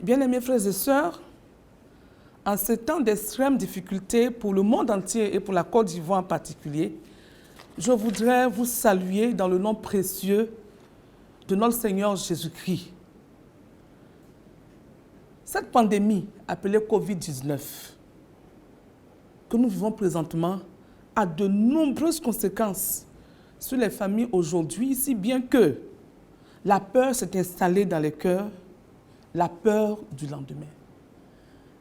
Bien-aimés frères et sœurs, en ces temps d'extrême difficulté pour le monde entier et pour la Côte d'Ivoire en particulier, je voudrais vous saluer dans le nom précieux de notre Seigneur Jésus-Christ. Cette pandémie appelée Covid-19 que nous vivons présentement a de nombreuses conséquences sur les familles aujourd'hui, si bien que la peur s'est installée dans les cœurs, la peur du lendemain.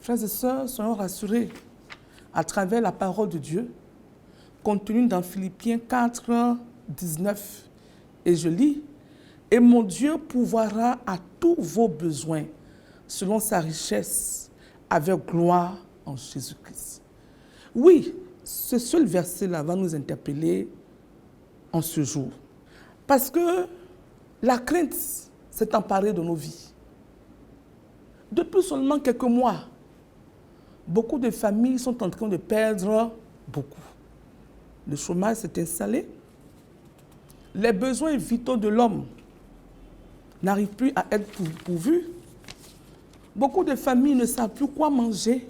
Frères et sœurs, soyons rassurés à travers la parole de Dieu, contenue dans Philippiens 4, 19. Et je lis, « Et mon Dieu pourvoira à tous vos besoins, selon sa richesse, avec gloire en Jésus-Christ. » Oui, ce seul verset-là va nous interpeller en ce jour. Parce que la crainte s'est emparée de nos vies. Depuis seulement quelques mois, beaucoup de familles sont en train de perdre beaucoup. Le chômage s'est installé. Les besoins vitaux de l'homme n'arrivent plus à être pourvus. Beaucoup de familles ne savent plus quoi manger,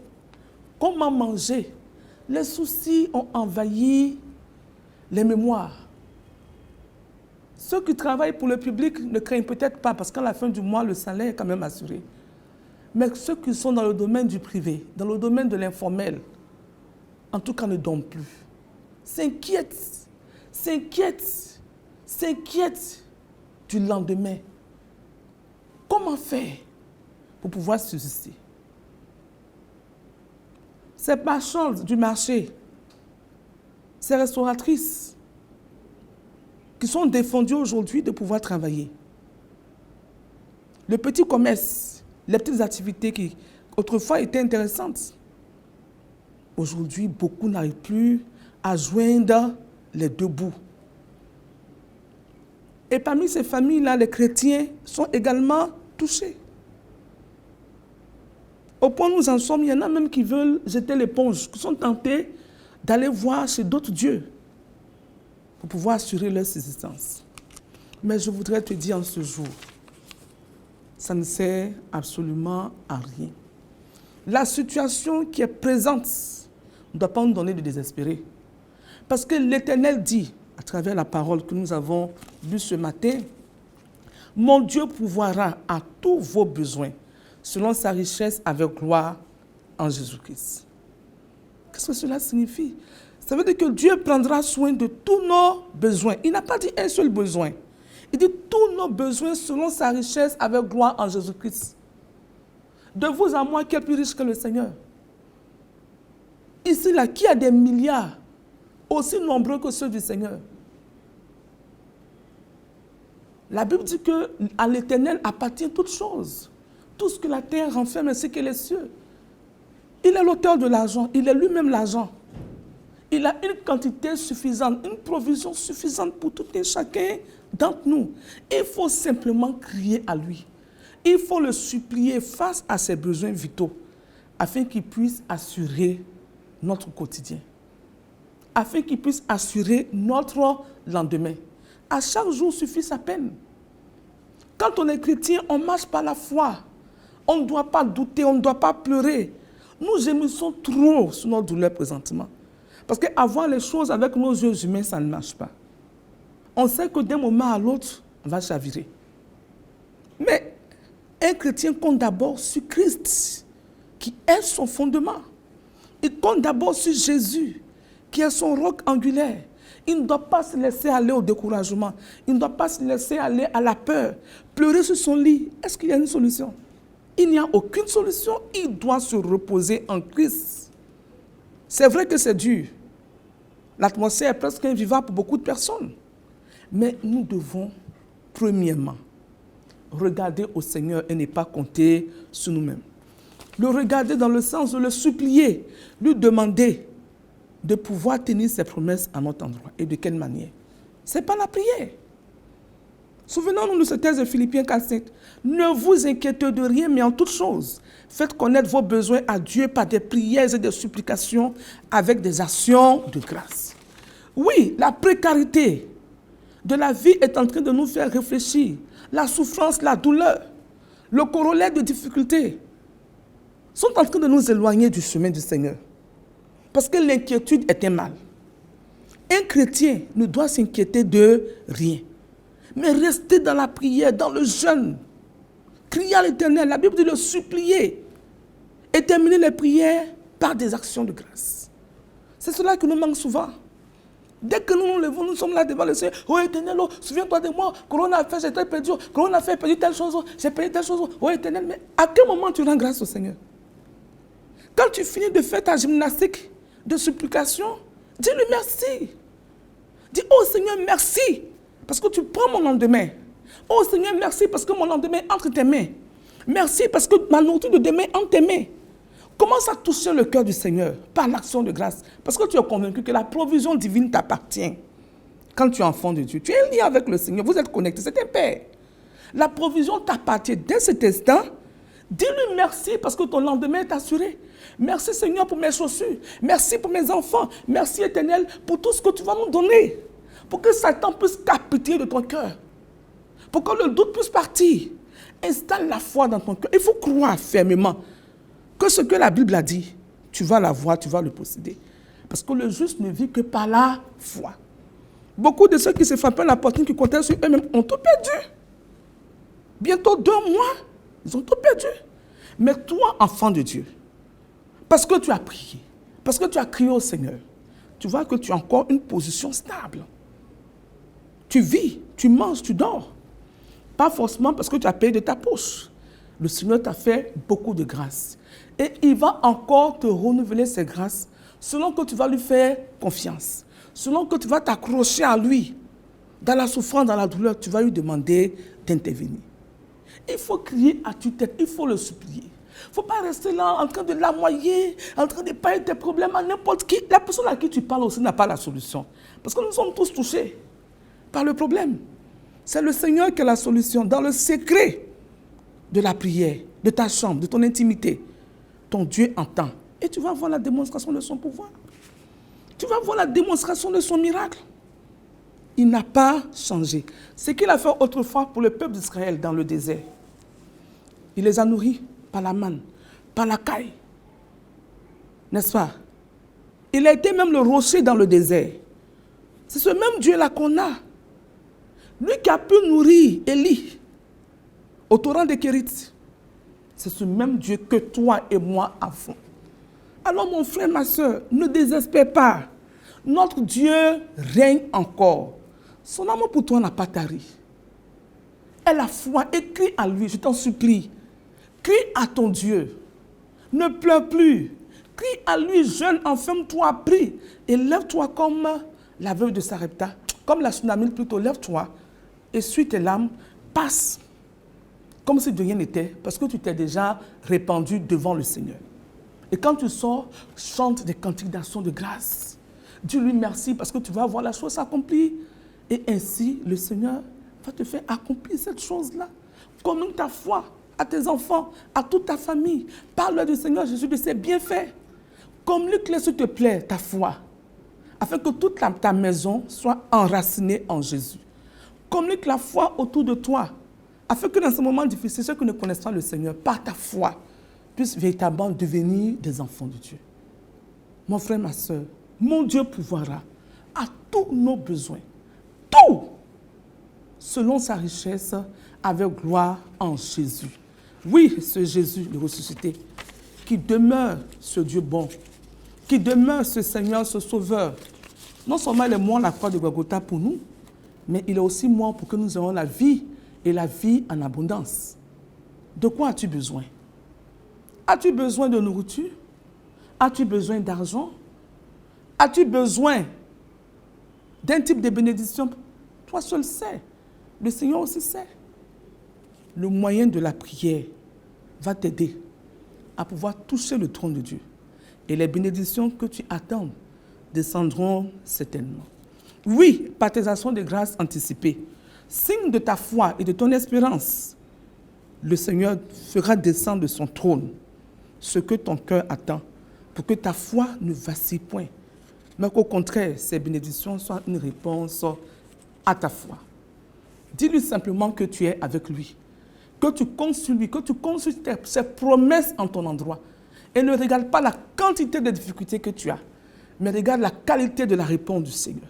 comment manger. Les soucis ont envahi les mémoires. Ceux qui travaillent pour le public ne craignent peut-être pas parce qu'à la fin du mois, le salaire est quand même assuré. Mais ceux qui sont dans le domaine du privé, dans le domaine de l'informel, en tout cas ne dorment plus. S'inquiètent du lendemain. Comment faire pour pouvoir subsister? Ces marchandes du marché, ces restauratrices qui sont défendues aujourd'hui de pouvoir travailler. Le petit commerce, les petites activités qui autrefois étaient intéressantes. Aujourd'hui, beaucoup n'arrivent plus à joindre les deux bouts. Et parmi ces familles-là, les chrétiens sont également touchés. Au point où nous en sommes, il y en a même qui veulent jeter l'éponge, qui sont tentés d'aller voir chez d'autres dieux pour pouvoir assurer leur subsistance. Mais je voudrais te dire en ce jour, ça ne sert absolument à rien. La situation qui est présente ne doit pas nous donner de désespérer. Parce que l'Éternel dit, à travers la parole que nous avons lue ce matin, « Mon Dieu pourvoira à tous vos besoins, selon sa richesse avec gloire en Jésus-Christ. » Qu'est-ce que cela signifie? Ça veut dire que Dieu prendra soin de tous nos besoins. Il n'a pas dit un seul besoin. Il dit tous nos besoins selon sa richesse avec gloire en Jésus-Christ. De vous à moi, qui est plus riche que le Seigneur? Ici, là, qui a des milliards aussi nombreux que ceux du Seigneur? La Bible dit qu'à l'Éternel appartient toutes choses. Tout ce que la terre renferme ainsi que les cieux. Il est l'auteur de l'argent. Il est lui-même l'argent. Il a une quantité suffisante, une provision suffisante pour tout et chacun d'entre nous. Il faut simplement crier à lui. Il faut le supplier face à ses besoins vitaux afin qu'il puisse assurer notre quotidien. Afin qu'il puisse assurer notre lendemain. À chaque jour suffit sa peine. Quand on est chrétien, on marche par la foi. On ne doit pas douter, on ne doit pas pleurer. Nous gémissons trop sur notre douleur présentement. Parce qu'avoir les choses avec nos yeux humains, ça ne marche pas. On sait que d'un moment à l'autre, on va chavirer. Mais un chrétien compte d'abord sur Christ, qui est son fondement. Il compte d'abord sur Jésus, qui est son roc angulaire. Il ne doit pas se laisser aller au découragement. Il ne doit pas se laisser aller à la peur. Pleurer sur son lit. Est-ce qu'il y a une solution? Il n'y a aucune solution. Il doit se reposer en Christ. C'est vrai que c'est dur. L'atmosphère est presque invivable pour beaucoup de personnes. Mais nous devons, premièrement, regarder au Seigneur et ne pas compter sur nous-mêmes. Le regarder dans le sens de le supplier, lui demander de pouvoir tenir ses promesses à notre endroit. Et de quelle manière? Ce n'est pas la prière. Souvenons-nous de ce texte de Philippiens 4:5. Ne vous inquiétez de rien, mais en toute chose, faites connaître vos besoins à Dieu par des prières et des supplications avec des actions de grâce. Oui, la précarité de la vie est en train de nous faire réfléchir. La souffrance, la douleur. le corollaire de difficultés, sont en train de nous éloigner du chemin du Seigneur. Parce que l'inquiétude est un mal. Un chrétien ne doit s'inquiéter de rien. Mais rester dans la prière, dans le jeûne. Crier à l'Éternel, la Bible dit le supplier. Et terminer les prières par des actions de grâce. C'est cela qui nous manque souvent. Dès que nous nous levons, nous sommes là devant le Seigneur. Oh Éternel, oh, souviens-toi de moi. Corona a fait, j'ai perdu. Corona a fait, perdu telle chose. J'ai perdu telle chose. Oh Éternel, mais à quel moment tu rends grâce au Seigneur? Quand tu finis de faire ta gymnastique de supplication, dis-lui merci. Dis, oh Seigneur, merci. Parce que tu prends mon lendemain. Oh Seigneur, merci parce que mon lendemain est entre tes mains. Merci parce que ma nourriture de demain est entre tes mains. Commence à toucher le cœur du Seigneur par l'action de grâce. Parce que tu es convaincu que la provision divine t'appartient. Quand tu es enfant de Dieu, tu es lié avec le Seigneur, vous êtes connecté, c'est un Père. La provision t'appartient dès cet instant. Dis-lui merci parce que ton lendemain est assuré. Merci Seigneur pour mes chaussures. Merci pour mes enfants. Merci Éternel pour tout ce que tu vas nous donner. Pour que Satan puisse capituler de ton cœur. Pour que le doute puisse partir. Installe la foi dans ton cœur. Il faut croire fermement que ce que la Bible a dit, tu vas l'avoir, tu vas le posséder. Parce que le juste ne vit que par la foi. Beaucoup de ceux qui se frappaient la poitrine, qui comptaient sur eux-mêmes, ont tout perdu. Bientôt 2 mois, ils ont tout perdu. Mais toi, enfant de Dieu, parce que tu as prié, parce que tu as crié au Seigneur, tu vois que tu as encore une position stable. Tu vis, tu manges, tu dors. Pas forcément parce que tu as payé de ta poche. Le Seigneur t'a fait beaucoup de grâce. Et il va encore te renouveler ses grâces selon que tu vas lui faire confiance. Selon que tu vas t'accrocher à lui. Dans la souffrance, dans la douleur, tu vas lui demander d'intervenir. Il faut crier à tue-tête, il faut le supplier. Il ne faut pas rester là en train de larmoyer, en train de parler de tes problèmes à n'importe qui. La personne à qui tu parles aussi n'a pas la solution. Parce que nous sommes tous touchés par le problème. C'est le Seigneur qui a la solution. Dans le secret de la prière, de ta chambre, de ton intimité, ton Dieu entend. Et tu vas voir la démonstration de son pouvoir. Tu vas voir la démonstration de son miracle. Il n'a pas changé. Ce qu'il a fait autrefois pour le peuple d'Israël dans le désert. Il les a nourris par la manne, par la caille. N'est-ce pas? Il a été même le rocher dans le désert. C'est ce même Dieu-là qu'on a. Lui qui a pu nourrir Élie au torrent de Kérit. C'est ce même Dieu que toi et moi avons. Alors mon frère, ma soeur, ne désespère pas. Notre Dieu règne encore. Son amour pour toi n'a pas tari. Aie la foi et crie à lui, je t'en supplie. Crie à ton Dieu. Ne pleure plus. Crie à lui, jeune, enferme-toi, prie. Et lève-toi comme la veuve de Sarepta, comme la Sunamite plutôt, lève-toi. Essuie tes larmes, passe. Comme si de rien n'était, parce que tu t'es déjà répandu devant le Seigneur. Et quand tu sors, chante des cantiques d'action de grâce. Dis-lui merci parce que tu vas voir la chose s'accomplir. Et ainsi, le Seigneur va te faire accomplir cette chose-là. Commune ta foi à tes enfants, à toute ta famille. Parle du Seigneur Jésus de ses bienfaits. Communique-le, s'il te plaît, ta foi. Afin que toute ta maison soit enracinée en Jésus. Communique la foi autour de toi. Afin que dans ce moment difficile, ceux qui ne connaissent pas le Seigneur, par ta foi, puissent véritablement devenir des enfants de Dieu. Mon frère, ma soeur, mon Dieu pourvoira à tous nos besoins. Tout, selon sa richesse, avec gloire en Jésus. Oui, ce Jésus, le ressuscité, qui demeure ce Dieu bon, qui demeure ce Seigneur, ce Sauveur. Non seulement il est mort à la croix de Golgotha pour nous, mais il est aussi mort pour que nous ayons la vie et la vie en abondance. De quoi as-tu besoin? As-tu besoin de nourriture? As-tu besoin d'argent? As-tu besoin d'un type de bénédiction? Toi seul sais. Le Seigneur aussi sait. Le moyen de la prière va t'aider à pouvoir toucher le trône de Dieu. Et les bénédictions que tu attends descendront certainement. Oui, par tes actions de grâce anticipées, signe de ta foi et de ton espérance, le Seigneur fera descendre de son trône ce que ton cœur attend, pour que ta foi ne vacille point, mais qu'au contraire, ces bénédictions soient une réponse à ta foi. Dis-lui simplement que tu es avec lui, que tu comptes sur lui, que tu comptes sur ses promesses en ton endroit. Et ne regarde pas la quantité de difficultés que tu as, mais regarde la qualité de la réponse du Seigneur.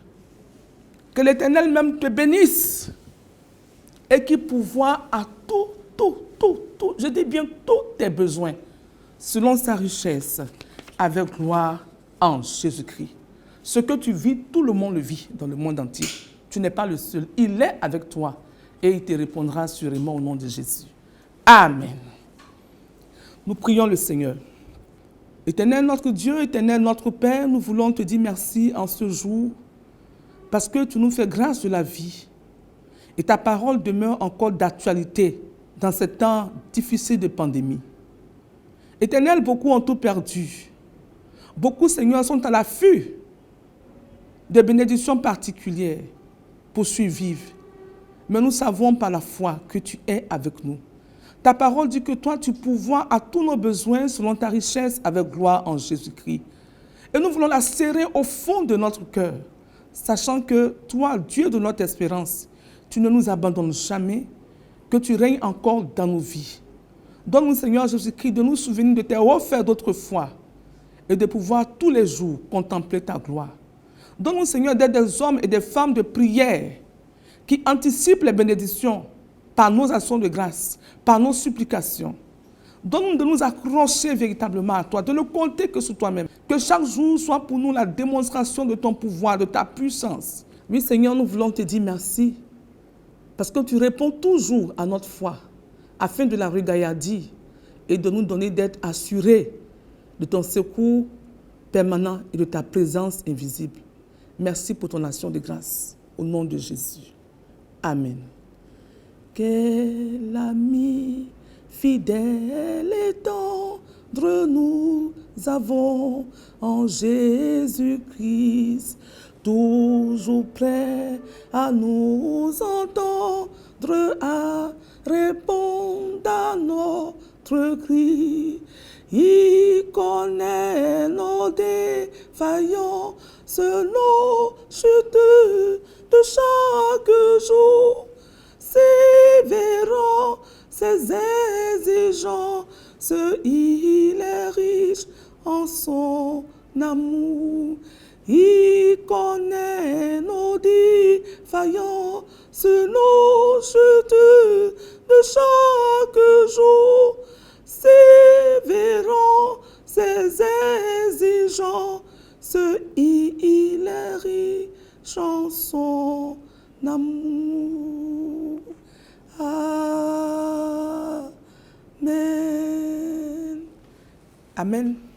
Que l'Éternel même te bénisse et qu'il pourvoie à tout, je dis bien tous tes besoins, selon sa richesse, avec gloire en Jésus-Christ. Ce que tu vis, tout le monde le vit dans le monde entier. Tu n'es pas le seul. Il est avec toi et il te répondra sûrement au nom de Jésus. Amen. Nous prions le Seigneur. Éternel notre Dieu, éternel notre Père, nous voulons te dire merci en ce jour parce que tu nous fais grâce de la vie. Et ta parole demeure encore d'actualité dans ce temps difficile de pandémie. Éternel, beaucoup ont tout perdu. Beaucoup, Seigneur, sont à l'affût de bénédictions particulières pour survivre. Mais nous savons par la foi que tu es avec nous. Ta parole dit que toi, tu pourvois à tous nos besoins selon ta richesse avec gloire en Jésus-Christ. Et nous voulons la serrer au fond de notre cœur, sachant que toi, Dieu de notre espérance, tu ne nous abandonnes jamais, que tu règnes encore dans nos vies. Donne-nous, Seigneur Jésus-Christ, de nous souvenir de tes refaits d'autrefois et de pouvoir tous les jours contempler ta gloire. Donne-nous, Seigneur, d'être des hommes et des femmes de prière qui anticipent les bénédictions par nos actions de grâce, par nos supplications. Donne-nous de nous accrocher véritablement à toi, de ne compter que sur toi-même. Que chaque jour soit pour nous la démonstration de ton pouvoir, de ta puissance. Oui, Seigneur, nous voulons te dire merci parce que tu réponds toujours à notre foi afin de la regaillardir et de nous donner d'être assurés de ton secours permanent et de ta présence invisible. Merci pour ton action de grâce. Au nom de Jésus. Amen. Quel ami fidèle et tendre nous avons en Jésus-Christ, toujours prêt à nous entendre, à répondre à notre cri. Il connaît nos défaillances, nos chutes de chaque jour. Sévérant ses exigences, il est riche en son amour. Il connaît nos défaillances, nos chutes de chaque jour. Sévérant ses exigences, il est riche en son amour. Amen. Amen.